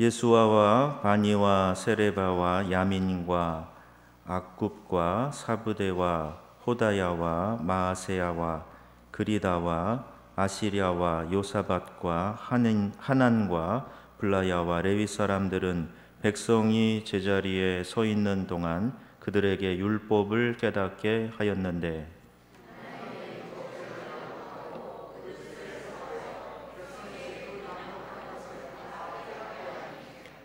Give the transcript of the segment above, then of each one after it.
예수아와 바니와 세레바와 야민과 악굽과 사브데와 호다야와 마아세야와 그리다와 아시랴와 요사밧과 하난과 블라야와 레위 사람들은 백성이 제자리에 서 있는 동안 그들에게 율법을 깨닫게 하였는데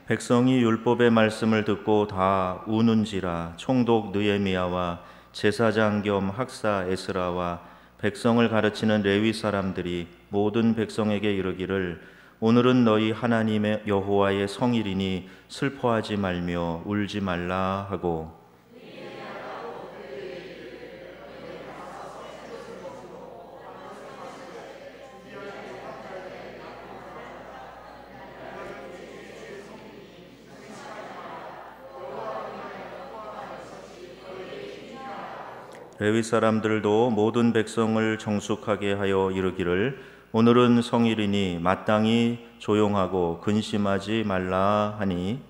백성이 율법의 말씀을 듣고 다 우는지라. 총독 느헤미야와 제사장 겸 학사 에스라와 백성을 가르치는 레위 사람들이 모든 백성에게 이르기를 오늘은 너희 하나님의 여호와의 성일이니 슬퍼하지 말며 울지 말라 하고 레위 사람들도 모든 백성을 정숙하게 하여 이르기를 오늘은 성일이니 마땅히 조용하고 근심하지 말라 하니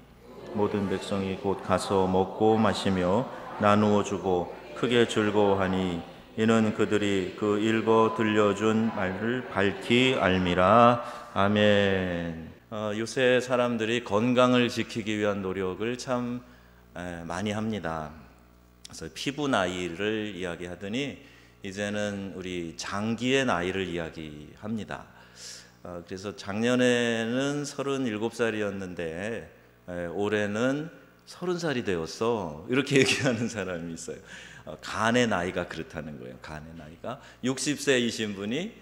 모든 백성이 곧 가서 먹고 마시며 나누어 주고 크게 즐거워하니 이는 그들이 그 읽어 들려준 말을 밝히 알미라. 아멘. 요새 사람들이 건강을 지키기 위한 노력을 참 많이 합니다. 그래서 피부 나이를 이야기하더니 이제는 우리 장기의 나이를 이야기합니다. 그래서 작년에는 37살이었는데 올해는 30살이 되었어. 이렇게 얘기하는 사람이 있어요. 간의 나이가 그렇다는 거예요. 간의 나이가 60세이신 분이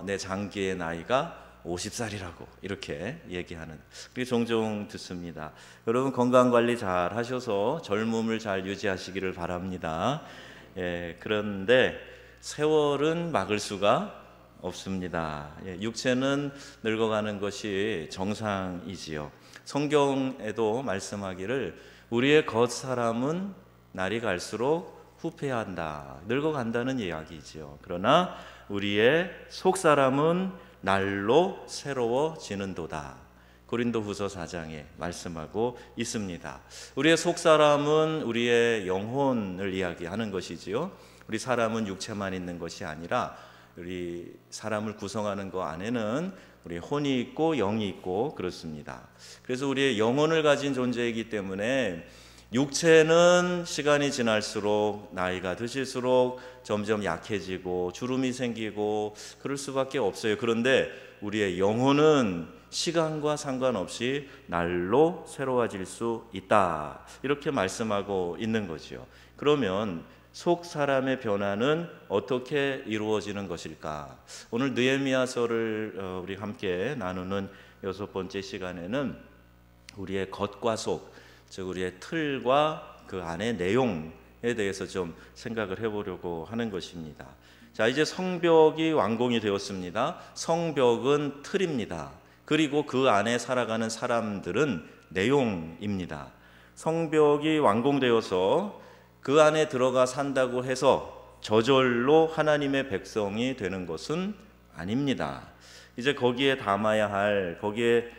내 장기의 나이가 50살이라고 이렇게 얘기하는, 그게 종종 듣습니다. 여러분 건강관리 잘 하셔서 젊음을 잘 유지하시기를 바랍니다. 그런데 세월은 막을 수가 없습니다. 육체는 늙어가는 것이 정상이지요. 성경에도 말씀하기를 우리의 겉사람은 날이 갈수록 후패한다, 늙어간다는 이야기지요. 그러나 우리의 속사람은 날로 새로워지는도다. 고린도후서 4장에 말씀하고 있습니다. 우리의 속사람은 우리의 영혼을 이야기하는 것이지요. 우리 사람은 육체만 있는 것이 아니라 우리 사람을 구성하는 것 안에는 우리 혼이 있고 영이 있고 그렇습니다. 그래서 우리의 영혼을 가진 존재이기 때문에 육체는 시간이 지날수록 나이가 드실수록 점점 약해지고 주름이 생기고 그럴 수밖에 없어요. 그런데 우리의 영혼은 시간과 상관없이 날로 새로워질 수 있다, 이렇게 말씀하고 있는 거죠. 그러면 속 사람의 변화는 어떻게 이루어지는 것일까? 오늘 느헤미야서를 우리 함께 나누는 6번째 시간에는 우리의 겉과 속, 즉 우리의 틀과 그 안의 내용에 대해서 좀 생각을 해보려고 하는 것입니다. 자, 이제 성벽이 완공이 되었습니다. 성벽은 틀입니다. 그리고 그 안에 살아가는 사람들은 내용입니다. 성벽이 완공되어서 그 안에 들어가 산다고 해서 저절로 하나님의 백성이 되는 것은 아닙니다. 이제 거기에 담아야 할, 거기에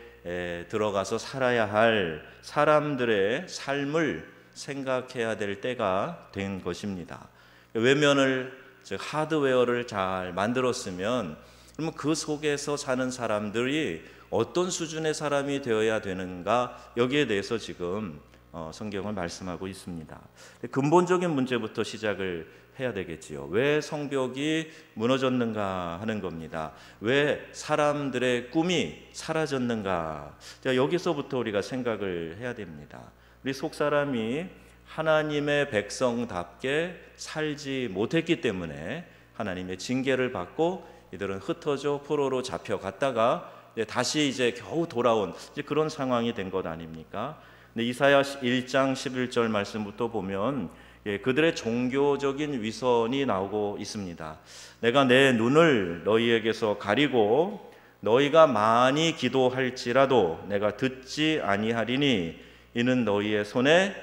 들어가서 살아야 할 사람들의 삶을 생각해야 될 때가 된 것입니다. 외면을, 즉 하드웨어를 잘 만들었으면 그러면 그 속에서 사는 사람들이 어떤 수준의 사람이 되어야 되는가, 여기에 대해서 지금 성경을 말씀하고 있습니다. 근본적인 문제부터 시작을 해야 되겠지요. 왜 성벽이 무너졌는가 하는 겁니다. 왜 사람들의 꿈이 사라졌는가? 자, 여기서부터 우리가 생각을 해야 됩니다. 우리 속사람이 하나님의 백성답게 살지 못했기 때문에 하나님의 징계를 받고 이들은 흩어져 포로로 잡혀갔다가 다시 이제 겨우 돌아온 그런 상황이 된 것 아닙니까? 근데 이사야 1장 11절 말씀부터 보면 그들의 종교적인 위선이 나오고 있습니다. 내가 내 눈을 너희에게서 가리고 너희가 많이 기도할지라도 내가 듣지 아니하리니 이는 너희의 손에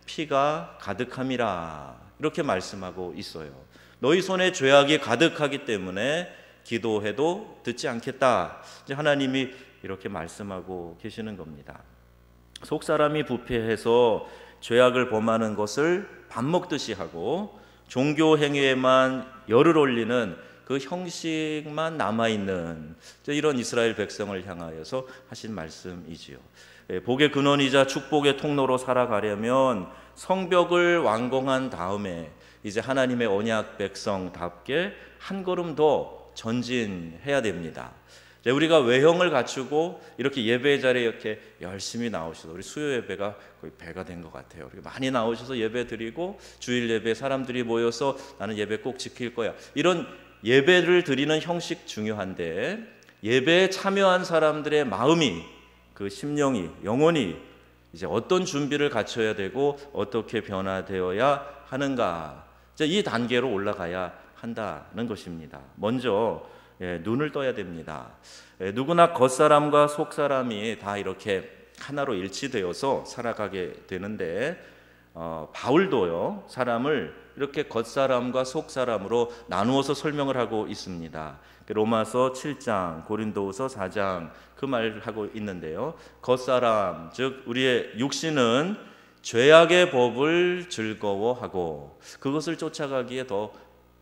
피가 가득함이라, 이렇게 말씀하고 있어요. 너희 손에 죄악이 가득하기 때문에 기도해도 듣지 않겠다, 이제 하나님이 이렇게 말씀하고 계시는 겁니다. 속 사람이 부패해서 죄악을 범하는 것을 밥 먹듯이 하고 종교 행위에만 열을 올리는 그 형식만 남아있는 이런 이스라엘 백성을 향하여서 하신 말씀이지요. 복의 근원이자 축복의 통로로 살아가려면 성벽을 완공한 다음에 이제 하나님의 언약 백성답게 한 걸음 더 전진해야 됩니다. 우리가 외형을 갖추고 이렇게 예배 자리에 이렇게 열심히 나오셔서 우리 수요 예배가 거의 배가 된 것 같아요. 우리 많이 나오셔서 예배 드리고 주일 예배 사람들이 모여서 나는 예배 꼭 지킬 거야. 이런 예배를 드리는 형식 중요한데 예배에 참여한 사람들의 마음이 그 심령이 영혼이 이제 어떤 준비를 갖춰야 되고 어떻게 변화되어야 하는가 이 단계로 올라가야 한다는 것입니다. 먼저 눈을 떠야 됩니다. 누구나 겉사람과 속사람이 다 이렇게 하나로 일치되어서 살아가게 되는데 바울도요 사람을 이렇게 겉사람과 속사람으로 나누어서 설명을 하고 있습니다. 로마서 7장, 고린도후서 4장 그 말을 하고 있는데요. 겉사람 즉 우리의 육신은 죄악의 법을 즐거워하고 그것을 쫓아가기에 더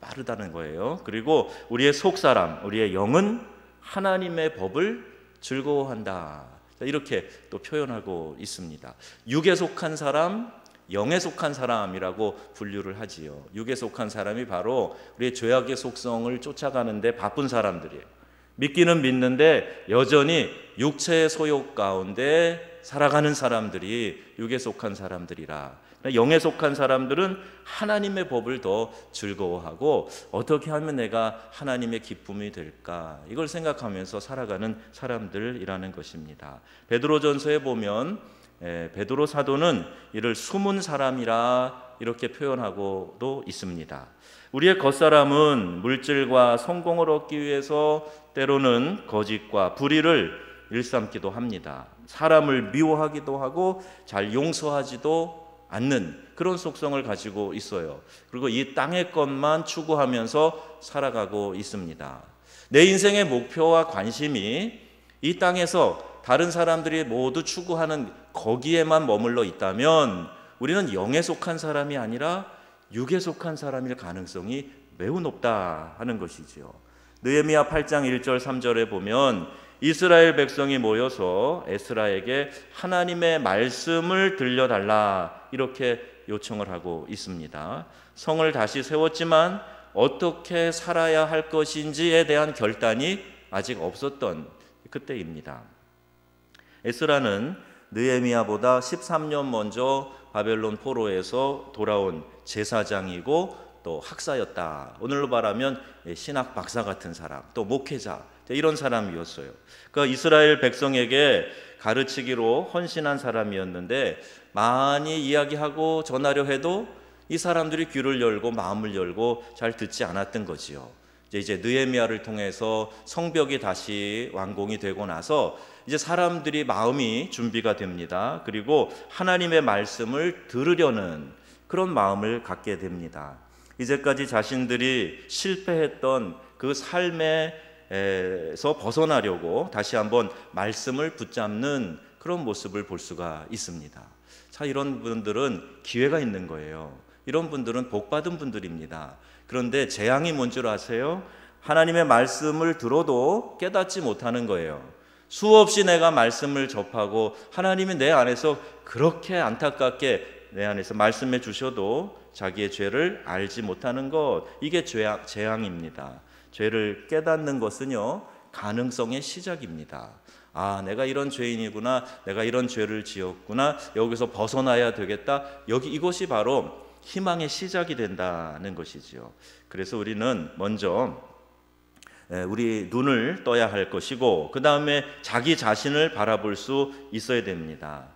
빠르다는 거예요. 그리고 우리의 속사람, 우리의 영은 하나님의 법을 즐거워한다. 이렇게 또 표현하고 있습니다. 육에 속한 사람, 영에 속한 사람이라고 분류를 하지요. 육에 속한 사람이 바로 우리의 죄악의 속성을 쫓아가는데 바쁜 사람들이에요. 믿기는 믿는데 여전히 육체의 소욕 가운데 살아가는 사람들이 육에 속한 사람들이라. 영에 속한 사람들은 하나님의 법을 더 즐거워하고 어떻게 하면 내가 하나님의 기쁨이 될까 이걸 생각하면서 살아가는 사람들이라는 것입니다. 베드로전서에 보면 베드로 사도는 이를 숨은 사람이라 이렇게 표현하고도 있습니다. 우리의 겉사람은 물질과 성공을 얻기 위해서 때로는 거짓과 불의를 일삼기도 합니다. 사람을 미워하기도 하고 잘 용서하지도 않는 그런 속성을 가지고 있어요. 그리고 이 땅의 것만 추구하면서 살아가고 있습니다. 내 인생의 목표와 관심이 이 땅에서 다른 사람들이 모두 추구하는 거기에만 머물러 있다면 우리는 영에 속한 사람이 아니라 육에 속한 사람일 가능성이 매우 높다 하는 것이지요. 느헤미야 8장 1절 3절에 보면 이스라엘 백성이 모여서 에스라에게 하나님의 말씀을 들려달라 이렇게 요청을 하고 있습니다. 성을 다시 세웠지만 어떻게 살아야 할 것인지에 대한 결단이 아직 없었던 그때입니다. 에스라는 느헤미야보다 13년 먼저 바벨론 포로에서 돌아온 제사장이고 또 학사였다. 오늘로 말하면 신학 박사 같은 사람, 또 목회자 이런 사람이었어요. 그 이스라엘 백성에게 가르치기로 헌신한 사람이었는데 많이 이야기하고 전하려 해도 이 사람들이 귀를 열고 마음을 열고 잘 듣지 않았던 거지요. 이제 느헤미야를 통해서 성벽이 다시 완공이 되고 나서 이제 사람들이 마음이 준비가 됩니다. 그리고 하나님의 말씀을 들으려는 그런 마음을 갖게 됩니다. 이제까지 자신들이 실패했던 그 삶에서 벗어나려고 다시 한번 말씀을 붙잡는 그런 모습을 볼 수가 있습니다. 자, 이런 분들은 기회가 있는 거예요. 이런 분들은 복받은 분들입니다. 그런데 재앙이 뭔 줄 아세요? 하나님의 말씀을 들어도 깨닫지 못하는 거예요. 수없이 내가 말씀을 접하고 하나님이 내 안에서 그렇게 안타깝게 내 안에서 말씀해 주셔도 자기의 죄를 알지 못하는 것, 이게 재앙입니다. 죄를 깨닫는 것은요, 가능성의 시작입니다. 아, 내가 이런 죄인이구나, 내가 이런 죄를 지었구나, 여기서 벗어나야 되겠다. 이것이 바로 희망의 시작이 된다는 것이지요. 그래서 우리는 먼저 우리 눈을 떠야 할 것이고 그 다음에 자기 자신을 바라볼 수 있어야 됩니다.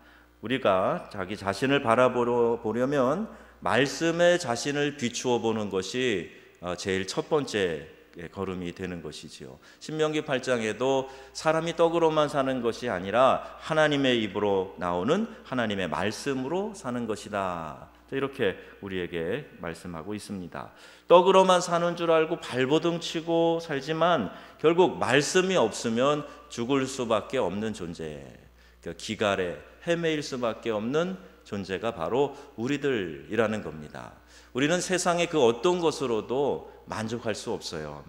우리가 자기 자신을 바라보려면 말씀에 자신을 비추어 보는 것이 제일 첫 번째 걸음이 되는 것이지요. 신명기 8장에도 사람이 떡으로만 사는 것이 아니라 하나님의 입으로 나오는 하나님의 말씀으로 사는 것이다. 이렇게 우리에게 말씀하고 있습니다. 떡으로만 사는 줄 알고 발버둥 치고 살지만 결국 말씀이 없으면 죽을 수밖에 없는 존재. 기갈에 헤매일 수밖에 없는 존재가 바로 우리들이라는 겁니다. 우리는 세상의 그 어떤 것으로도 만족할 수 없어요.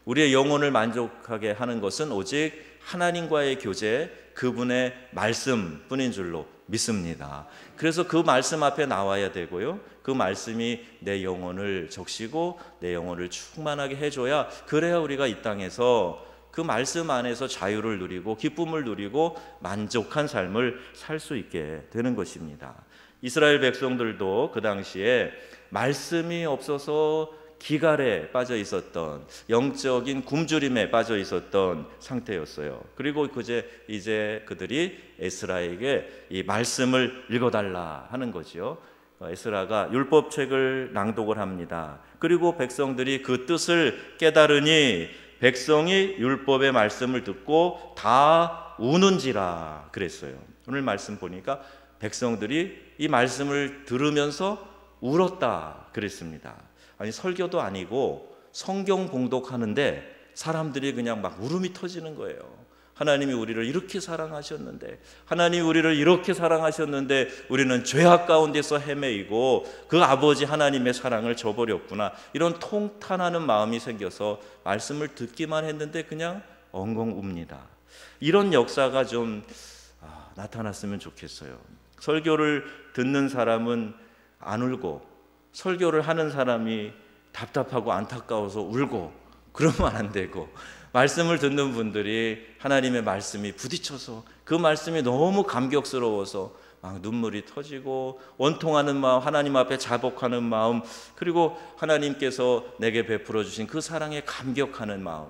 우리의 영혼을 만족하게 하는 것은 오직 하나님과의 교제, 그분의 말씀뿐인 줄로 믿습니다. 그래서 그 말씀 앞에 나와야 되고요, 그 말씀이 내 영혼을 적시고 내 영혼을 충만하게 해줘야, 그래야 우리가 이 땅에서 그 말씀 안에서 자유를 누리고 기쁨을 누리고 만족한 삶을 살 수 있게 되는 것입니다. 이스라엘 백성들도 그 당시에 말씀이 없어서 기갈에 빠져 있었던, 영적인 굶주림에 빠져 있었던 상태였어요. 그리고 이제 그들이 에스라에게 이 말씀을 읽어달라 하는 거죠. 에스라가 율법책을 낭독을 합니다. 그리고 백성들이 그 뜻을 깨달으니 백성이 율법의 말씀을 듣고 다 우는지라 그랬어요. 오늘 말씀 보니까 백성들이 이 말씀을 들으면서 울었다 그랬습니다. 아니, 설교도 아니고 성경 봉독하는데 사람들이 그냥 막 울음이 터지는 거예요. 하나님이 우리를 이렇게 사랑하셨는데, 하나님이 우리를 이렇게 사랑하셨는데 우리는 죄악 가운데서 헤매이고 그 아버지 하나님의 사랑을 저버렸구나, 이런 통탄하는 마음이 생겨서 말씀을 듣기만 했는데 그냥 엉엉 웁니다. 이런 역사가 좀 나타났으면 좋겠어요. 설교를 듣는 사람은 안 울고 설교를 하는 사람이 답답하고 안타까워서 울고 그러면 안 되고, 말씀을 듣는 분들이 하나님의 말씀이 부딪혀서 그 말씀이 너무 감격스러워서 막 눈물이 터지고 원통하는 마음, 하나님 앞에 자복하는 마음, 그리고 하나님께서 내게 베풀어 주신 그 사랑에 감격하는 마음,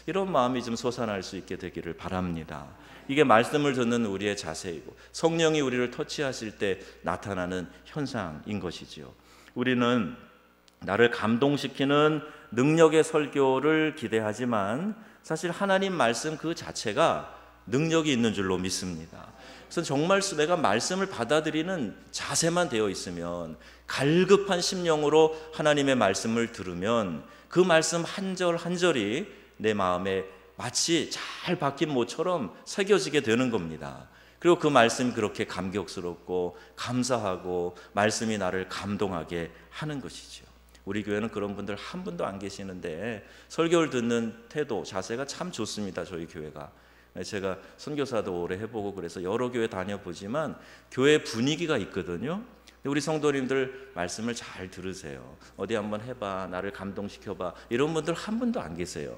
이런 마음이 좀 솟아날 수 있게 되기를 바랍니다. 이게 말씀을 듣는 우리의 자세이고 성령이 우리를 터치하실 때 나타나는 현상인 것이지요. 우리는 나를 감동시키는 능력의 설교를 기대하지만 사실 하나님 말씀 그 자체가 능력이 있는 줄로 믿습니다. 그래서 정말 내가 말씀을 받아들이는 자세만 되어 있으면, 갈급한 심령으로 하나님의 말씀을 들으면 그 말씀 한 절 한 절이 내 마음에 마치 잘 박힌 모처럼 새겨지게 되는 겁니다. 그리고 그 말씀이 그렇게 감격스럽고 감사하고 말씀이 나를 감동하게 하는 것이죠. 우리 교회는 그런 분들 한 분도 안 계시는데 설교를 듣는 태도, 자세가 참 좋습니다. 저희 교회가. 제가 선교사도 오래 해보고 그래서 여러 교회 다녀보지만 교회 분위기가 있거든요. 우리 성도님들 말씀을 잘 들으세요. 어디 한번 해봐, 나를 감동시켜봐, 이런 분들 한 분도 안 계세요.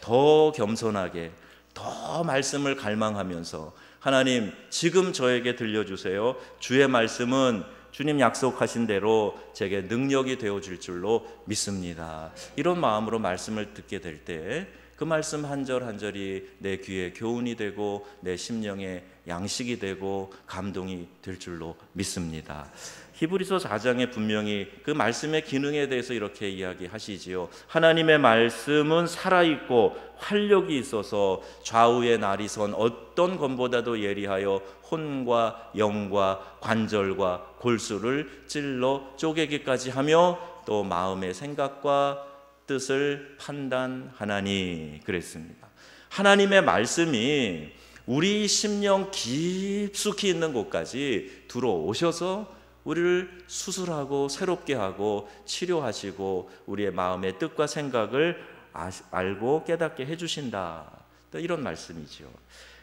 더 겸손하게, 더 말씀을 갈망하면서 하나님 지금 저에게 들려주세요. 주의 말씀은 주님 약속하신 대로 제게 능력이 되어줄 줄로 믿습니다. 이런 마음으로 말씀을 듣게 될 때 그 말씀 한 절 한 절이 내 귀에 교훈이 되고 내 심령에 양식이 되고 감동이 될 줄로 믿습니다. 히브리서 4장에 분명히 그 말씀의 기능에 대해서 이렇게 이야기하시지요. 하나님의 말씀은 살아있고 활력이 있어서 좌우의 날이 선 어떤 검보다도 예리하여 혼과 영과 관절과 골수를 찔러 쪼개기까지 하며 또 마음의 생각과 뜻을 판단하나니 그랬습니다. 하나님의 말씀이 우리 심령 깊숙이 있는 곳까지 들어오셔서 우리를 수술하고 새롭게 하고 치료하시고 우리의 마음의 뜻과 생각을 알고 깨닫게 해주신다, 이런 말씀이죠.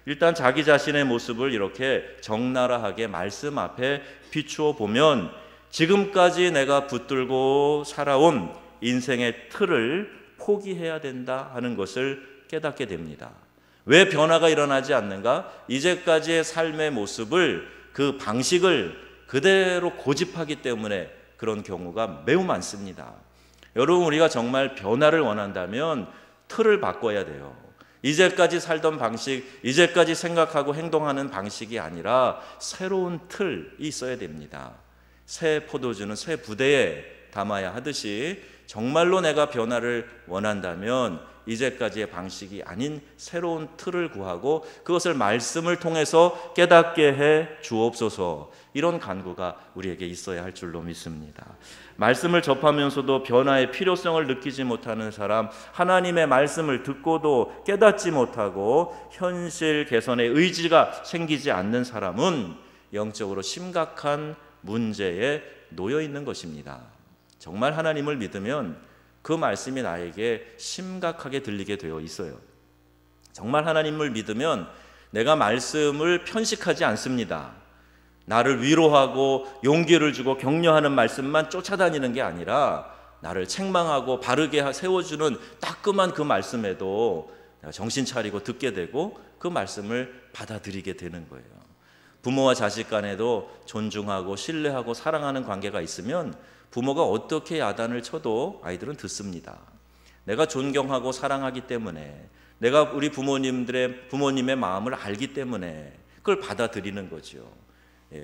일단 자기 자신의 모습을 이렇게 적나라하게 말씀 앞에 비추어 보면 지금까지 내가 붙들고 살아온 인생의 틀을 포기해야 된다 하는 것을 깨닫게 됩니다. 왜 변화가 일어나지 않는가? 이제까지의 삶의 모습을, 그 방식을 그대로 고집하기 때문에 그런 경우가 매우 많습니다. 여러분, 우리가 정말 변화를 원한다면 틀을 바꿔야 돼요. 이제까지 살던 방식, 이제까지 생각하고 행동하는 방식이 아니라 새로운 틀이 있어야 됩니다. 새 포도주는 새 부대에 담아야 하듯이 정말로 내가 변화를 원한다면 이제까지의 방식이 아닌 새로운 틀을 구하고 그것을 말씀을 통해서 깨닫게 해 주옵소서. 이런 간구가 우리에게 있어야 할 줄로 믿습니다. 말씀을 접하면서도 변화의 필요성을 느끼지 못하는 사람, 하나님의 말씀을 듣고도 깨닫지 못하고 현실 개선의 의지가 생기지 않는 사람은 영적으로 심각한 문제에 놓여 있는 것입니다. 정말 하나님을 믿으면 그 말씀이 나에게 심각하게 들리게 되어 있어요. 정말 하나님을 믿으면 내가 말씀을 편식하지 않습니다. 나를 위로하고 용기를 주고 격려하는 말씀만 쫓아다니는 게 아니라 나를 책망하고 바르게 세워주는 따끔한 그 말씀에도 내가 정신 차리고 듣게 되고 그 말씀을 받아들이게 되는 거예요. 부모와 자식 간에도 존중하고 신뢰하고 사랑하는 관계가 있으면 부모가 어떻게 야단을 쳐도 아이들은 듣습니다. 내가 존경하고 사랑하기 때문에, 내가 우리 부모님의 마음을 알기 때문에 그걸 받아들이는 거죠.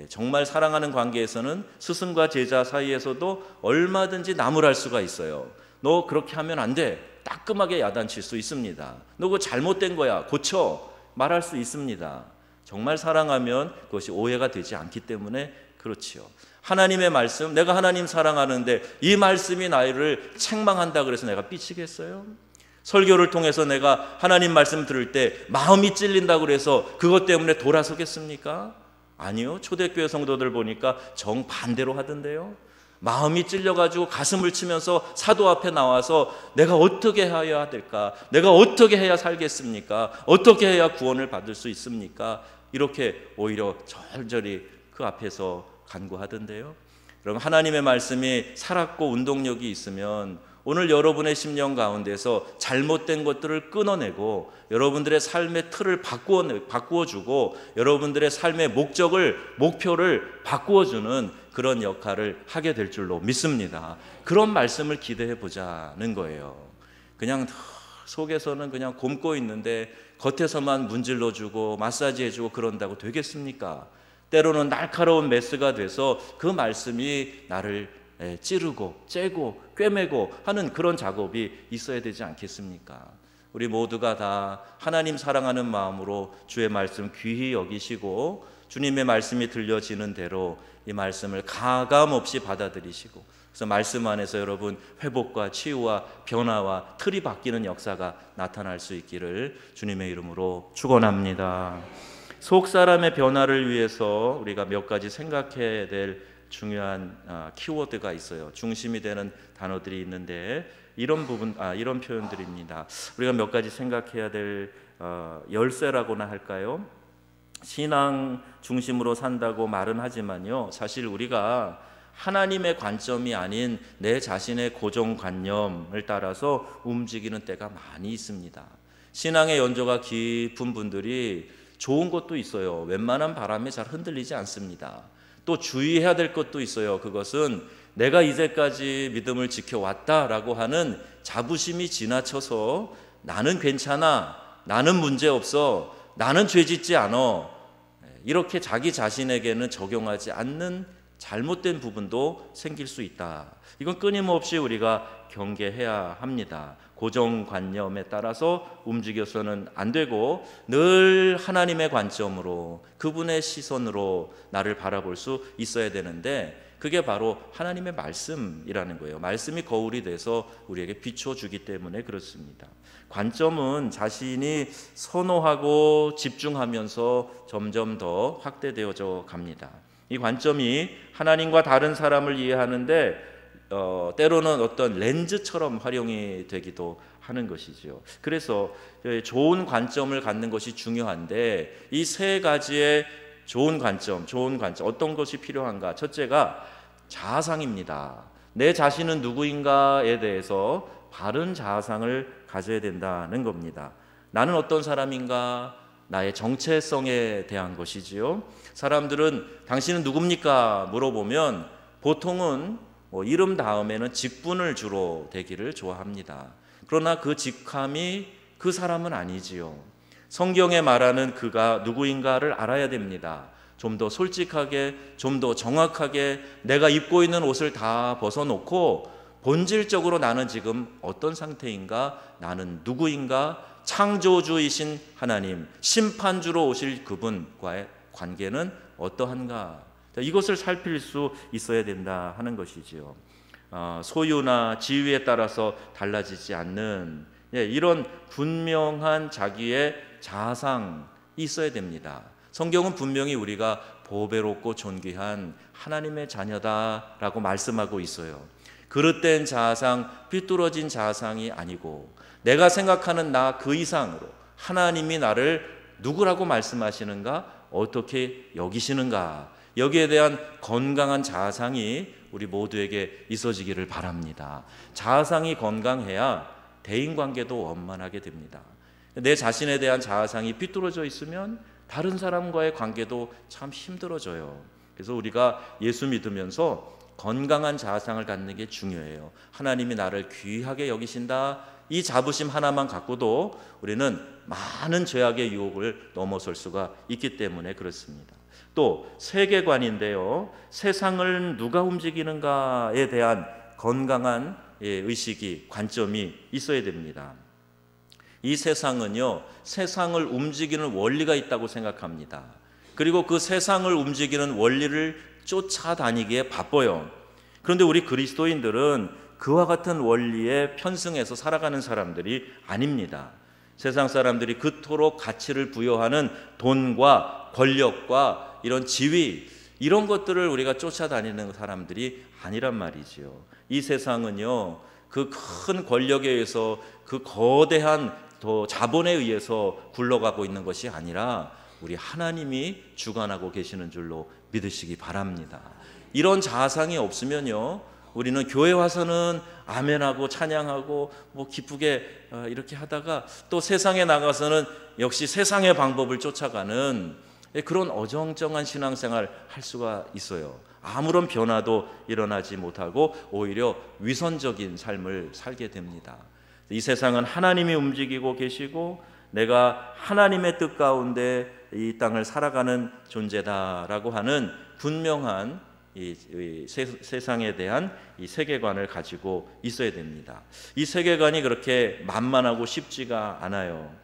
정말 사랑하는 관계에서는 스승과 제자 사이에서도 얼마든지 나무랄 수가 있어요. 너 그렇게 하면 안 돼. 따끔하게 야단칠 수 있습니다. 너 그거 잘못된 거야. 고쳐. 말할 수 있습니다. 정말 사랑하면 그것이 오해가 되지 않기 때문에 그렇지요. 하나님의 말씀, 내가 하나님 사랑하는데 이 말씀이 나를 책망한다 그래서 내가 삐치겠어요? 설교를 통해서 내가 하나님 말씀 들을 때 마음이 찔린다 그래서 그것 때문에 돌아서겠습니까? 아니요. 초대교회 성도들 보니까 정반대로 하던데요. 마음이 찔려가지고 가슴을 치면서 사도 앞에 나와서 내가 어떻게 해야 될까? 내가 어떻게 해야 살겠습니까? 어떻게 해야 구원을 받을 수 있습니까? 이렇게 오히려 절절히 그 앞에서 간구하던데요. 그럼 하나님의 말씀이 살았고 운동력이 있으면 오늘 여러분의 심령 가운데서 잘못된 것들을 끊어내고 여러분들의 삶의 틀을 바꾸어주고 여러분들의 삶의 목표를 바꾸어주는 그런 역할을 하게 될 줄로 믿습니다. 그런 말씀을 기대해 보자는 거예요. 그냥 속에서는 그냥 곪고 있는데 겉에서만 문질러주고 마사지해주고 그런다고 되겠습니까? 때로는 날카로운 메스가 돼서 그 말씀이 나를 찌르고 째고 꿰매고 하는 그런 작업이 있어야 되지 않겠습니까? 우리 모두가 다 하나님 사랑하는 마음으로 주의 말씀 귀히 여기시고 주님의 말씀이 들려지는 대로 이 말씀을 가감없이 받아들이시고 그래서 말씀 안에서 여러분 회복과 치유와 변화와 틀이 바뀌는 역사가 나타날 수 있기를 주님의 이름으로 축원합니다. 속 사람의 변화를 위해서 우리가 몇 가지 생각해야 될 중요한 키워드가 있어요. 중심이 되는 단어들이 있는데 이런 표현들입니다. 우리가 몇 가지 생각해야 될 열쇠라고나 할까요? 신앙 중심으로 산다고 말은 하지만요, 사실 우리가 하나님의 관점이 아닌 내 자신의 고정관념을 따라서 움직이는 때가 많이 있습니다. 신앙의 연조가 깊은 분들이 좋은 것도 있어요. 웬만한 바람에 잘 흔들리지 않습니다. 또 주의해야 될 것도 있어요. 그것은 내가 이제까지 믿음을 지켜왔다라고 하는 자부심이 지나쳐서 나는 괜찮아, 나는 문제없어, 나는 죄짓지 않아, 이렇게 자기 자신에게는 적용하지 않는 잘못된 부분도 생길 수 있다. 이건 끊임없이 우리가 경계해야 합니다. 고정관념에 따라서 움직여서는 안 되고 늘 하나님의 관점으로 그분의 시선으로 나를 바라볼 수 있어야 되는데 그게 바로 하나님의 말씀이라는 거예요. 말씀이 거울이 돼서 우리에게 비춰주기 때문에 그렇습니다. 관점은 자신이 선호하고 집중하면서 점점 더 확대되어져 갑니다. 이 관점이 하나님과 다른 사람을 이해하는데 때로는 어떤 렌즈처럼 활용이 되기도 하는 것이죠. 그래서 좋은 관점을 갖는 것이 중요한데 이 세 가지의 좋은 관점 어떤 것이 필요한가? 첫째가 자아상입니다. 내 자신은 누구인가에 대해서 바른 자아상을 가져야 된다는 겁니다. 나는 어떤 사람인가? 나의 정체성에 대한 것이지요. 사람들은 당신은 누굽니까? 물어보면 보통은 이름 다음에는 직분을 주로 대기를 좋아합니다. 그러나 그 직함이 그 사람은 아니지요. 성경에 말하는 그가 누구인가를 알아야 됩니다. 좀 더 솔직하게, 좀 더 정확하게 내가 입고 있는 옷을 다 벗어놓고 본질적으로 나는 지금 어떤 상태인가? 나는 누구인가? 창조주이신 하나님, 심판주로 오실 그분과의 관계는 어떠한가? 이것을 살필 수 있어야 된다 하는 것이지요. 소유나 지위에 따라서 달라지지 않는 이런 분명한 자기의 자아상이 있어야 됩니다. 성경은 분명히 우리가 보배롭고 존귀한 하나님의 자녀다라고 말씀하고 있어요. 그릇된 자아상, 삐뚤어진 자아상이 아니고 내가 생각하는 나 그 이상으로 하나님이 나를 누구라고 말씀하시는가? 어떻게 여기시는가? 여기에 대한 건강한 자아상이 우리 모두에게 있어지기를 바랍니다. 자아상이 건강해야 대인관계도 원만하게 됩니다. 내 자신에 대한 자아상이 삐뚤어져 있으면 다른 사람과의 관계도 참 힘들어져요. 그래서 우리가 예수 믿으면서 건강한 자아상을 갖는 게 중요해요. 하나님이 나를 귀하게 여기신다, 이 자부심 하나만 갖고도 우리는 많은 죄악의 유혹을 넘어설 수가 있기 때문에 그렇습니다. 또 세계관인데요, 세상을 누가 움직이는가에 대한 건강한 의식이, 관점이 있어야 됩니다. 이 세상은요, 세상을 움직이는 원리가 있다고 생각합니다. 그리고 그 세상을 움직이는 원리를 쫓아다니기에 바빠요. 그런데 우리 그리스도인들은 그와 같은 원리에 편승해서 살아가는 사람들이 아닙니다. 세상 사람들이 그토록 가치를 부여하는 돈과 권력과 이런 지위, 이런 것들을 우리가 쫓아다니는 사람들이 아니란 말이지요. 이 세상은요, 그 큰 권력에 의해서, 그 거대한 자본에 의해서 굴러가고 있는 것이 아니라 우리 하나님이 주관하고 계시는 줄로 믿으시기 바랍니다. 이런 자아상이 없으면요, 우리는 교회 와서는 아멘하고 찬양하고 기쁘게 이렇게 하다가 또 세상에 나가서는 역시 세상의 방법을 쫓아가는 그런 어정쩡한 신앙생활 할 수가 있어요. 아무런 변화도 일어나지 못하고 오히려 위선적인 삶을 살게 됩니다. 이 세상은 하나님이 움직이고 계시고 내가 하나님의 뜻 가운데 이 땅을 살아가는 존재다라고 하는 분명한 이 세상에 대한 이 세계관을 가지고 있어야 됩니다. 이 세계관이 그렇게 만만하고 쉽지가 않아요.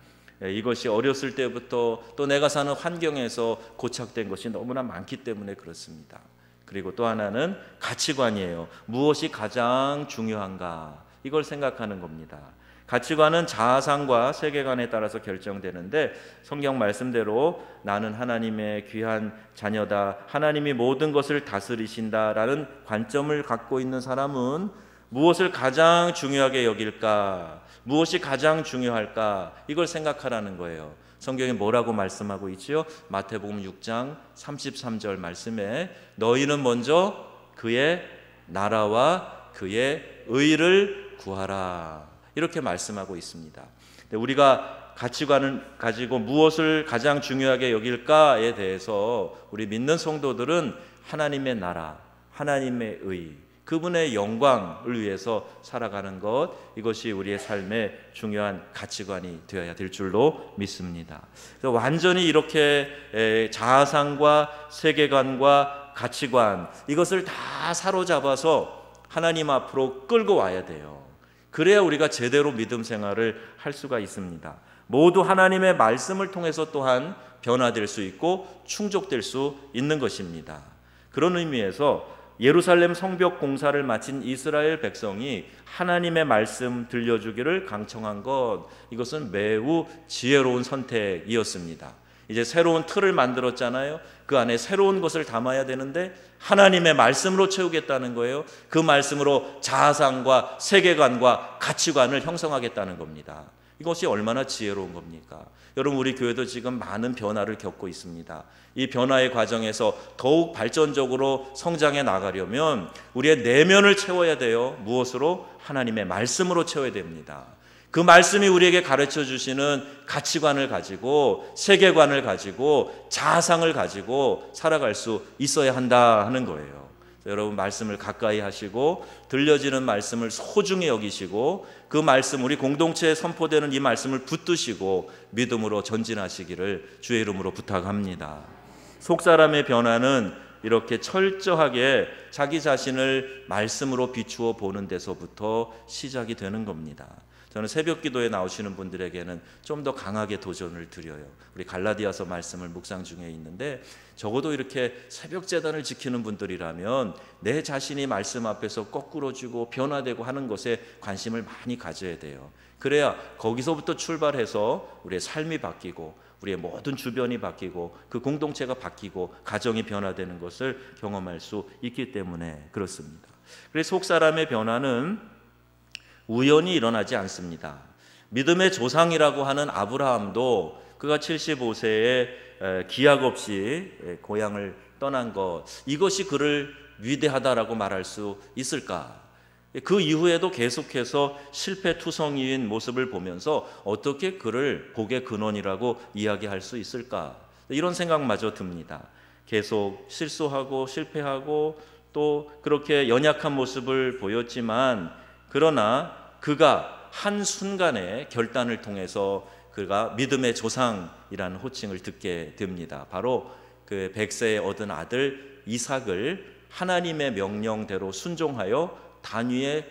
이것이 어렸을 때부터 또 내가 사는 환경에서 고착된 것이 너무나 많기 때문에 그렇습니다. 그리고 또 하나는 가치관이에요. 무엇이 가장 중요한가? 이걸 생각하는 겁니다. 가치관은 자아상과 세계관에 따라서 결정되는데 성경 말씀대로 나는 하나님의 귀한 자녀다, 하나님이 모든 것을 다스리신다라는 관점을 갖고 있는 사람은 무엇을 가장 중요하게 여길까? 무엇이 가장 중요할까? 이걸 생각하라는 거예요. 성경에 뭐라고 말씀하고 있지요? 마태복음 6장 33절 말씀에 너희는 먼저 그의 나라와 그의 의를 구하라, 이렇게 말씀하고 있습니다. 우리가 가치관을 가지고 무엇을 가장 중요하게 여길까에 대해서 우리 믿는 성도들은 하나님의 나라, 하나님의 의, 그분의 영광을 위해서 살아가는 것, 이것이 우리의 삶의 중요한 가치관이 되어야 될 줄로 믿습니다. 그래서 완전히 이렇게 자아상과 세계관과 가치관, 이것을 다 사로잡아서 하나님 앞으로 끌고 와야 돼요. 그래야 우리가 제대로 믿음 생활을 할 수가 있습니다. 모두 하나님의 말씀을 통해서 또한 변화될 수 있고 충족될 수 있는 것입니다. 그런 의미에서 예루살렘 성벽 공사를 마친 이스라엘 백성이 하나님의 말씀 들려주기를 강청한 것, 이것은 매우 지혜로운 선택이었습니다. 이제 새로운 틀을 만들었잖아요. 그 안에 새로운 것을 담아야 되는데 하나님의 말씀으로 채우겠다는 거예요. 그 말씀으로 자아상과 세계관과 가치관을 형성하겠다는 겁니다. 이것이 얼마나 지혜로운 겁니까? 여러분, 우리 교회도 지금 많은 변화를 겪고 있습니다. 이 변화의 과정에서 더욱 발전적으로 성장해 나가려면 우리의 내면을 채워야 돼요. 무엇으로? 하나님의 말씀으로 채워야 됩니다. 그 말씀이 우리에게 가르쳐 주시는 가치관을 가지고, 세계관을 가지고, 자아상을 가지고 살아갈 수 있어야 한다 하는 거예요. 여러분, 말씀을 가까이 하시고 들려지는 말씀을 소중히 여기시고 그 말씀, 우리 공동체에 선포되는 이 말씀을 붙드시고 믿음으로 전진하시기를 주의 이름으로 부탁합니다. 속사람의 변화는 이렇게 철저하게 자기 자신을 말씀으로 비추어 보는 데서부터 시작이 되는 겁니다. 저는 새벽 기도에 나오시는 분들에게는 좀 더 강하게 도전을 드려요. 우리 갈라디아서 말씀을 묵상 중에 있는데, 적어도 이렇게 새벽 제단을 지키는 분들이라면 내 자신이 말씀 앞에서 거꾸로지고 변화되고 하는 것에 관심을 많이 가져야 돼요. 그래야 거기서부터 출발해서 우리의 삶이 바뀌고 우리의 모든 주변이 바뀌고 그 공동체가 바뀌고 가정이 변화되는 것을 경험할 수 있기 때문에 그렇습니다. 그래서 속 사람의 변화는 우연히 일어나지 않습니다. 믿음의 조상이라고 하는 아브라함도 그가 75세에 기약 없이 고향을 떠난 것, 이것이 그를 위대하다라고 말할 수 있을까? 그 이후에도 계속해서 실패투성이인 모습을 보면서 어떻게 그를 복의 근원이라고 이야기할 수 있을까? 이런 생각마저 듭니다. 계속 실수하고 실패하고 또 그렇게 연약한 모습을 보였지만, 그러나 그가 한순간의 결단을 통해서 그가 믿음의 조상이라는 호칭을 듣게 됩니다. 바로 그 100세에 얻은 아들 이삭을 하나님의 명령대로 순종하여 단위의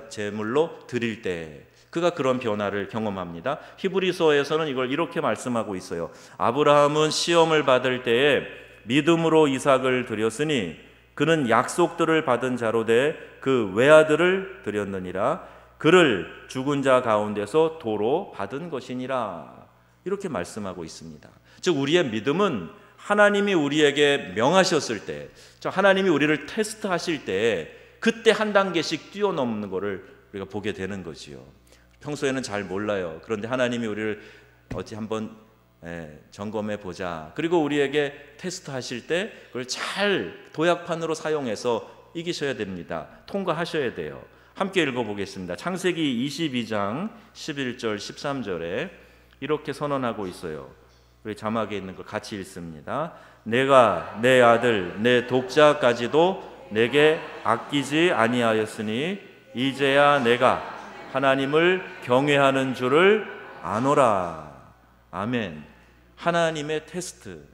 제물로 드릴 때 그가 그런 변화를 경험합니다. 히브리서에서는 이걸 이렇게 말씀하고 있어요. 아브라함은 시험을 받을 때에 믿음으로 이삭을 드렸으니 그는 약속들을 받은 자로 돼 그 외아들을 드렸느니라. 그를 죽은 자 가운데서 도로 받은 것이니라. 이렇게 말씀하고 있습니다. 즉 우리의 믿음은 하나님이 우리에게 명하셨을 때, 하나님이 우리를 테스트하실 때 그때 한 단계씩 뛰어넘는 것을 우리가 보게 되는 거지요. 평소에는 잘 몰라요. 그런데 하나님이 우리를 어찌 한번 점검해 보자. 그리고 우리에게 테스트하실 때 그걸 잘 도약판으로 사용해서 이기셔야 됩니다. 통과하셔야 돼요. 함께 읽어보겠습니다. 창세기 22장 11절 13절에 이렇게 선언하고 있어요. 우리 자막에 있는 걸 같이 읽습니다. 내가 내 아들 내 독자까지도 내게 아끼지 아니하였으니 이제야 내가 하나님을 경외하는 줄을 아노라. 아멘. 하나님의 테스트.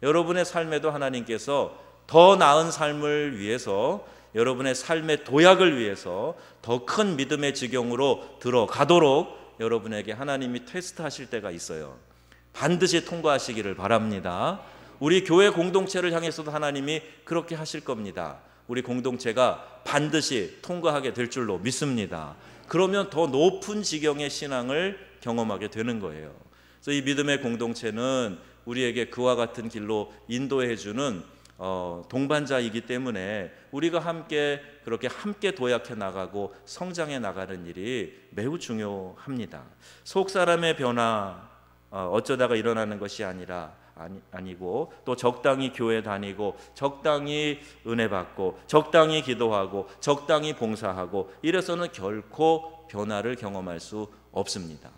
여러분의 삶에도 하나님께서 더 나은 삶을 위해서, 여러분의 삶의 도약을 위해서 더 큰 믿음의 지경으로 들어가도록 여러분에게 하나님이 테스트하실 때가 있어요. 반드시 통과하시기를 바랍니다. 우리 교회 공동체를 향해서도 하나님이 그렇게 하실 겁니다. 우리 공동체가 반드시 통과하게 될 줄로 믿습니다. 그러면 더 높은 지경의 신앙을 경험하게 되는 거예요. 그래서 이 믿음의 공동체는 우리에게 그와 같은 길로 인도해 주는 동반자이기 때문에 우리가 그렇게 함께 도약해 나가고 성장해 나가는 일이 매우 중요합니다. 속 사람의 변화 어쩌다가 일어나는 것이 아니고 또 적당히 교회 다니고 적당히 은혜 받고 적당히 기도하고 적당히 봉사하고 이래서는 결코 변화를 경험할 수 없습니다.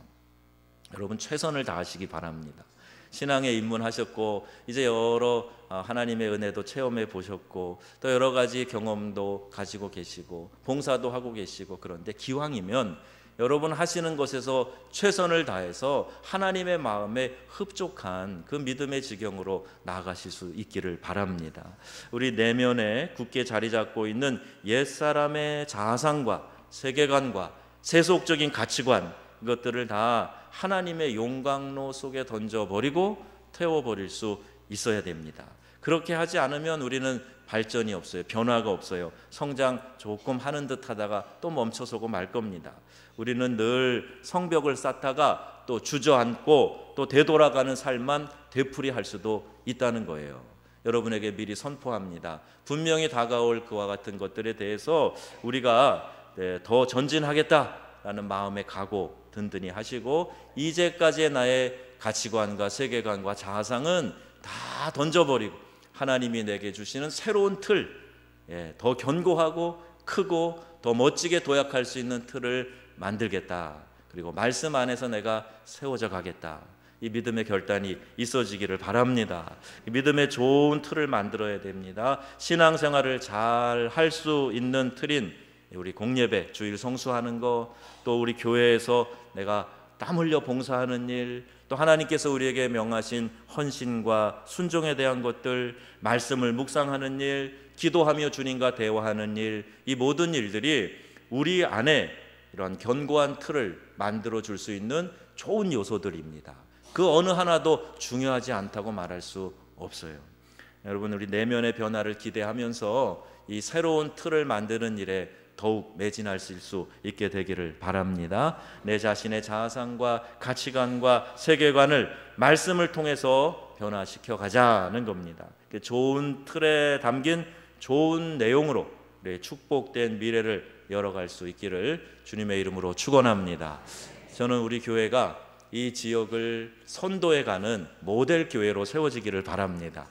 여러분 최선을 다하시기 바랍니다. 신앙에 입문하셨고 이제 여러 하나님의 은혜도 체험해 보셨고 또 여러 가지 경험도 가지고 계시고 봉사도 하고 계시고, 그런데 기왕이면 여러분 하시는 것에서 최선을 다해서 하나님의 마음에 흡족한 그 믿음의 지경으로 나아가실 수 있기를 바랍니다. 우리 내면에 굳게 자리 잡고 있는 옛사람의 자아상과 세계관과 세속적인 가치관, 이것들을 다 하나님의 용광로 속에 던져버리고 태워버릴 수 있어야 됩니다. 그렇게 하지 않으면 우리는 발전이 없어요. 변화가 없어요. 성장 조금 하는 듯 하다가 또 멈춰서고 말 겁니다. 우리는 늘 성벽을 쌓다가 또 주저앉고 또 되돌아가는 삶만 되풀이할 수도 있다는 거예요. 여러분에게 미리 선포합니다. 분명히 다가올 그와 같은 것들에 대해서 우리가 더 전진하겠다라는 마음의 각오 든든히 하시고, 이제까지의 나의 가치관과 세계관과 자아상은 다 던져버리고 하나님이 내게 주시는 새로운 틀, 더 견고하고 크고 더 멋지게 도약할 수 있는 틀을 만들겠다. 그리고 말씀 안에서 내가 세워져 가겠다. 이 믿음의 결단이 있어지기를 바랍니다. 이 믿음의 좋은 틀을 만들어야 됩니다. 신앙생활을 잘 할 수 있는 틀인 우리 공예배, 주일 성수하는 거, 또 우리 교회에서 내가 땀 흘려 봉사하는 일, 또 하나님께서 우리에게 명하신 헌신과 순종에 대한 것들, 말씀을 묵상하는 일, 기도하며 주님과 대화하는 일, 이 모든 일들이 우리 안에 이런 견고한 틀을 만들어 줄 수 있는 좋은 요소들입니다. 그 어느 하나도 중요하지 않다고 말할 수 없어요. 여러분, 우리 내면의 변화를 기대하면서 이 새로운 틀을 만드는 일에 더욱 매진할 수 있게 되기를 바랍니다. 내 자신의 자아상과 가치관과 세계관을 말씀을 통해서 변화시켜 가자는 겁니다. 좋은 틀에 담긴 좋은 내용으로 축복된 미래를 열어갈 수 있기를 주님의 이름으로 축원합니다. 저는 우리 교회가 이 지역을 선도해가는 모델 교회로 세워지기를 바랍니다.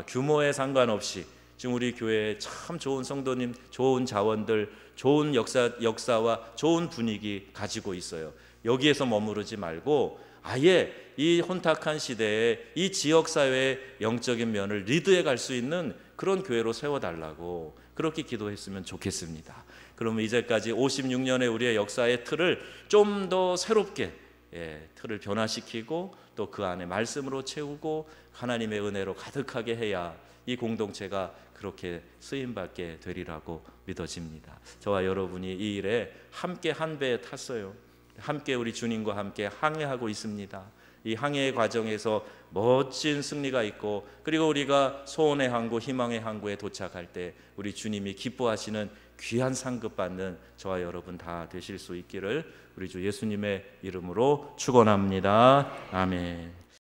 규모에 상관없이 지금 우리 교회에 참 좋은 성도님, 좋은 자원들, 좋은 역사와 좋은 분위기 가지고 있어요. 여기에서 머무르지 말고 아예 이 혼탁한 시대에 이 지역사회의 영적인 면을 리드해 갈 수 있는 그런 교회로 세워달라고 그렇게 기도했으면 좋겠습니다. 그러면 이제까지 56년의 우리의 역사의 틀을 좀 더 새롭게 틀을 변화시키고 또 그 안에 말씀으로 채우고 하나님의 은혜로 가득하게 해야 이 공동체가 그렇게 쓰임받게 되리라고 믿어집니다. 저와 여러분이 이 일에 함께 한 배에 탔어요. 함께 우리 주님과 함께 항해하고 있습니다. 이 항해의 과정에서 멋진 승리가 있고 그리고 우리가 소원의 항구, 희망의 항구에 도착할 때 우리 주님이 기뻐하시는 귀한 상급 받는 저와 여러분 다 되실 수 있기를 우리 주 예수님의 이름으로 축원합니다. 아멘.